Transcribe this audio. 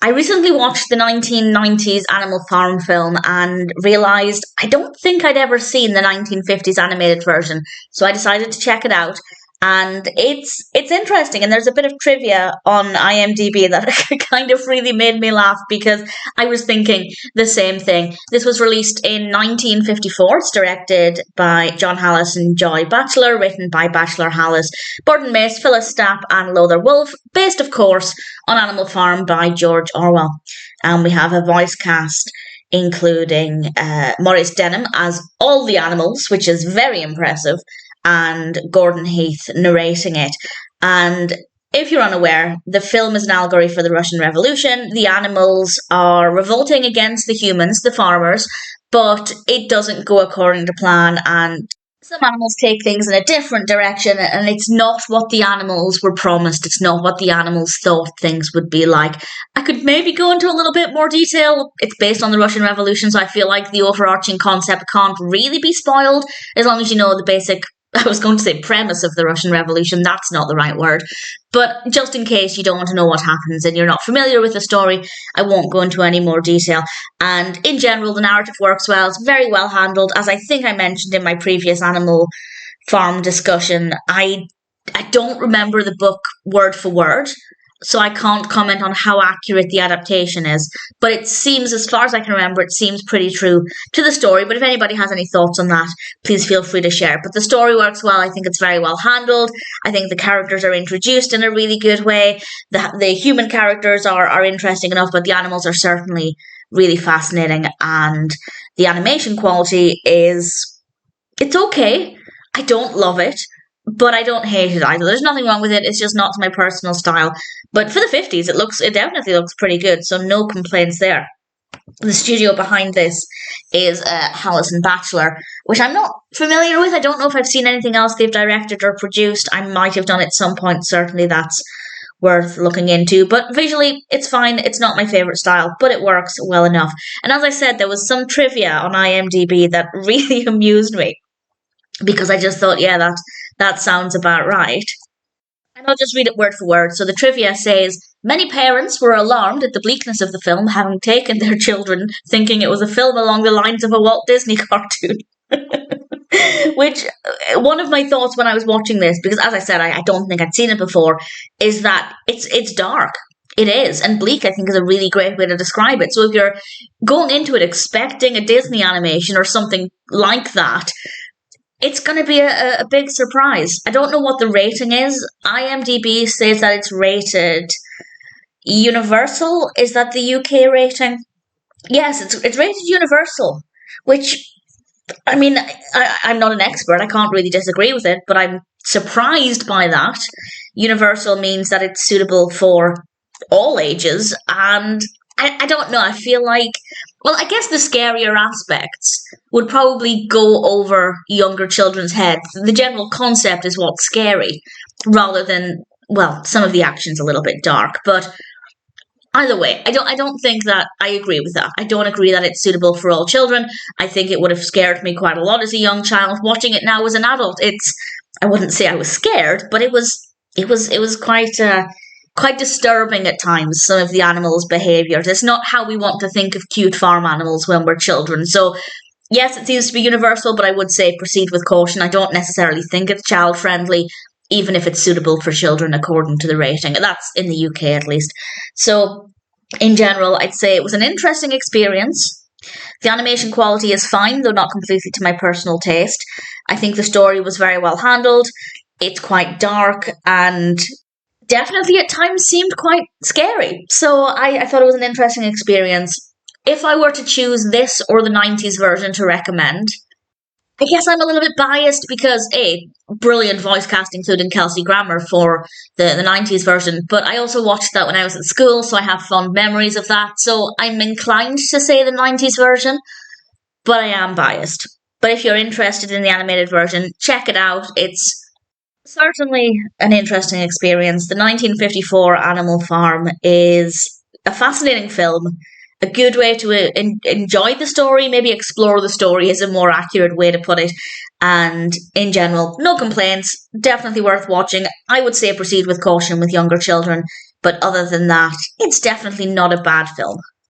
I recently watched the 1990s Animal Farm film and realised I don't think I'd ever seen the 1950s animated version, so I decided to check it out. And it's interesting, and there's a bit of trivia on IMDb that kind of really made me laugh because I was thinking the same thing. This was released in 1954. It's directed by John Halas and Joy Batchelor, written by Batchelor, Halas, Borden, Mace, Phyllis Stapp, and Lothar Wolff, based, of course, on Animal Farm by George Orwell. And we have a voice cast including Maurice Denham as all the animals, which is very impressive, and Gordon Heath narrating it. And if you're unaware, the film is an allegory for the Russian Revolution. The animals are revolting against the humans, the farmers, but it doesn't go according to plan, and some animals take things in a different direction, and it's not what the animals were promised. It's not what the animals thought things would be like. I could maybe go into a little bit more detail. It's based on the Russian Revolution, so I feel like the overarching concept can't really be spoiled, as long as you know the basic, I was going to say premise of the Russian Revolution. That's not the right word. But just in case you don't want to know what happens and you're not familiar with the story, I won't go into any more detail. And in general, the narrative works well. It's very well handled. As I think I mentioned in my previous Animal Farm discussion, I don't remember the book word for word, so I can't comment on how accurate the adaptation is. But it seems, as far as I can remember, it seems pretty true to the story. But if anybody has any thoughts on that, please feel free to share. But the story works well. I think it's very well handled. I think the characters are introduced in a really good way. The human characters are interesting enough, but the animals are certainly really fascinating. And the animation quality it's okay. I don't love it, but I don't hate it either. There's nothing wrong with it. It's just not my personal style. But for the 50s, it definitely looks pretty good, so no complaints there. The studio behind this is Halas and Batchelor, which I'm not familiar with. I don't know if I've seen anything else they've directed or produced. I might have done it at some point. Certainly that's worth looking into. But visually, it's fine. It's not my favourite style, but it works well enough. And as I said, there was some trivia on IMDb that really amused me, because I just thought, yeah, that sounds about right. And I'll just read it word for word. So the trivia says, many parents were alarmed at the bleakness of the film, having taken their children thinking it was a film along the lines of a Walt Disney cartoon. Which, one of my thoughts when I was watching this, because as I said, I don't think I'd seen it before, is that it's dark. It is. And bleak, I think, is a really great way to describe it. So if you're going into it expecting a Disney animation or something like that, it's going to be a big surprise. I don't know what the rating is. IMDb says that it's rated Universal. Is that the UK rating? Yes, it's rated Universal, which, I mean, I'm not an expert. I can't really disagree with it, but I'm surprised by that. Universal means that it's suitable for all ages, and I don't know. I feel like, well, I guess the scarier aspects would probably go over younger children's heads. The general concept is what's scary, rather than, well, some of the action's a little bit dark. But either way, I don't think that I agree with that. I don't agree that it's suitable for all children. I think it would have scared me quite a lot as a young child. Watching it now as an adult, I wouldn't say I was scared, but it was quite disturbing at times, some of the animals' behaviours. It's not how we want to think of cute farm animals when we're children. So, yes, it seems to be universal, but I would say proceed with caution. I don't necessarily think it's child-friendly, even if it's suitable for children according to the rating. That's in the UK, at least. So, in general, I'd say it was an interesting experience. The animation quality is fine, though not completely to my personal taste. I think the story was very well handled. It's quite dark and definitely at times seemed quite scary. So I thought it was an interesting experience. If I were to choose this or the 90s version to recommend, I guess I'm a little bit biased because, brilliant voice cast, including Kelsey Grammer for the 90s version, but I also watched that when I was at school, so I have fond memories of that. So I'm inclined to say the 90s version, but I am biased. But if you're interested in the animated version, check it out. It's certainly an interesting experience. The 1954 Animal Farm is a fascinating film, a good way to enjoy the story, maybe explore the story is a more accurate way to put it. And in general, no complaints, definitely worth watching. I would say proceed with caution with younger children But other than that, it's definitely not a bad film.